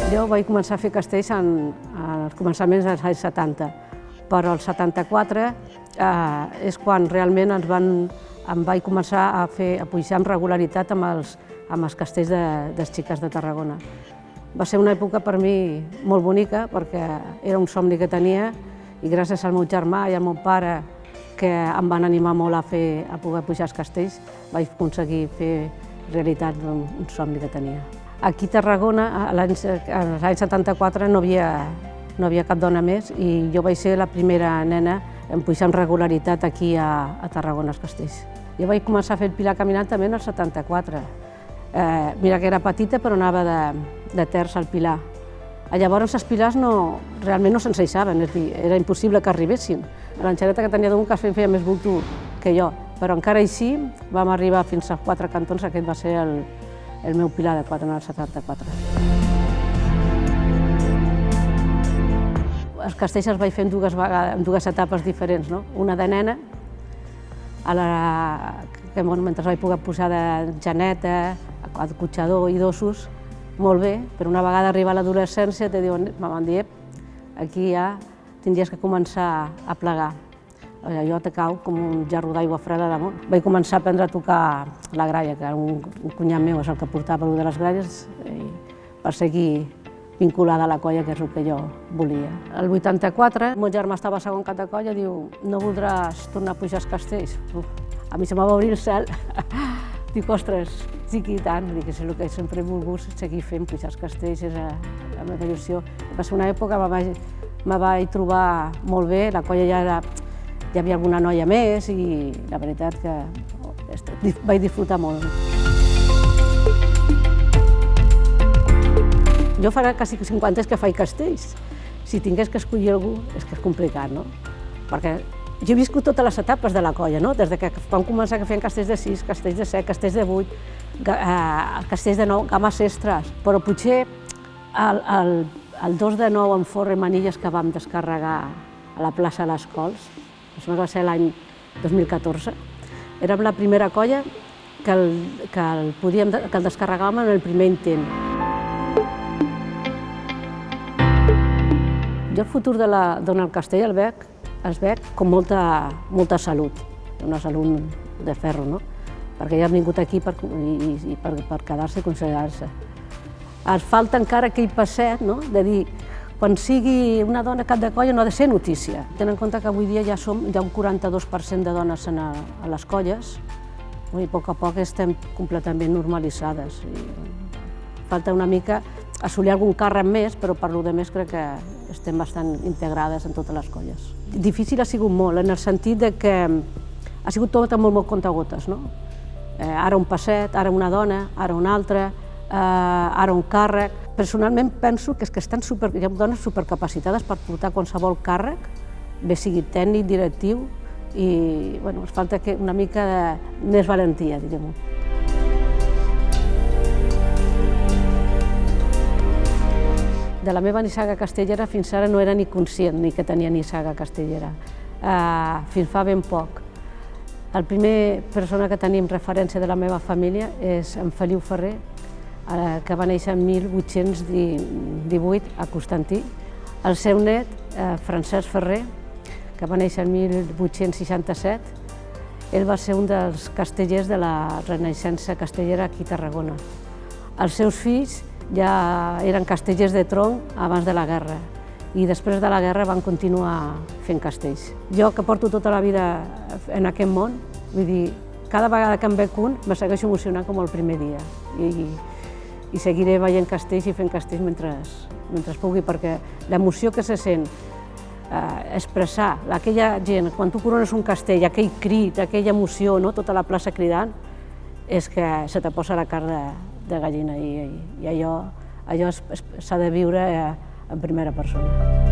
Jo vaig començar a fer castells als començaments dels anys 70, però el 74 és quan realment em vaig començar a pujar amb regularitat amb els castells de les xiques de Tarragona. Va ser una època per mi molt bonica perquè era un somni que tenia i gràcies al meu germà i al meu pare, que em van animar molt a poder pujar als castells, vaig aconseguir fer realitat un somni que tenia. Aquí a Tarragona, als anys 74, no hi havia cap dona més i jo vaig ser la primera nena en pujar amb regularitat aquí a Tarragona als castells. Jo vaig començar a fer el Pilar caminant també en el 74. Mira que era petita però anava de terç al Pilar. Llavors els pilars realment no s'ensaixaven, és a dir, era impossible que arribessin. L'enxaneta que tenia d'un cas feia més bulto que jo, però encara així vam arribar fins a 4 cantons, aquest va ser el meu Pilar de 4 en el 74. Els castells els vaig fer en dues etapes diferents, no? Una de nena, que mentre vaig poder posar de geneta, acotxador i d'ossos, molt bé, però una vegada arriba a l'adolescència te diuen, m'han dit, aquí ja tindries que començar a plegar. Jo te cau com un gerro d'aigua freda damunt. Vaig començar a aprendre a tocar la gralla, que un cunyat meu és el que portava de les gralles, per seguir vinculada a la colla, que és el que jo volia. El 84, el meu germà estava segon cap de colla i diu, no voldràs tornar a pujar als castells? A mi se m'ha obrir el cel. Dic, ostres, sí que i tant, dic, és el que sempre he volgut seguir fent, pujar als castells, és la meva il·lusió. Va ser una època que me vaig trobar molt bé, la colla hi havia alguna noia més i la veritat que vaig disfrutar molt. Jo farà quasi 50 anys que faig castells. Si tingués que escollir algú, és que és complicat, no? Perquè jo he viscut totes les etapes de la colla, no? Des que vam començar a fer castells de 6, castells de 7, castells de 8, castells de 9, games extres, però potser el 2 de 9 en Forre Manilles que vam descarregar a la plaça de les Cols, això va ser l'any 2014, érem la primera colla que el descarregàvem en el primer intent. Jo el futur del castell el veig com molta salut, una salut de ferro, no? Perquè ja han vingut aquí per quedar-se i considerar-se. Els falta encara aquell passet, no? De dir, quan sigui una dona cap de colla no ha de ser notícia. Tenen en compte que avui dia hi ha un 42% de dones a les colles i a poc estem completament normalitzades. Falta una mica assolir algun càrrec més, però per lo demés crec que estem bastant integrades en totes les colles. Difícil ha sigut molt, en el sentit que ha sigut tot molt comptagotes, no? Ara un passet, ara una dona, ara una altra, ara un càrrec. Personalment penso que hi ha dones supercapacitades per portar qualsevol càrrec, bé sigui tècnic, directiu, i ens falta una mica més valentia, diguem-ho. De la meva nissaga castellera fins ara no era ni conscient ni que tenia nissaga castellera, fins fa ben poc. La primera persona que tenim referència de la meva família és en Feliu Ferrer, que va néixer en 1818 a Constantí. El seu net, Francesc Ferrer, que va néixer en 1867, ell va ser un dels castellers de la Renaixença castellera aquí a Tarragona. Els seus fills ja eren castellers de tronc abans de la guerra i després de la guerra van continuar fent castells. Jo, que porto tota la vida en aquest món, vull dir, cada vegada que em veig un me segueixo emocionant com el primer dia i seguiré veient castells i fent castells mentre pugui, perquè l'emoció que se sent expressar aquella gent, quan tu corones un castell, aquell crit, aquella emoció, tota la plaça cridant, és que se te posa la carn de gallina i allò s'ha de viure en primera persona.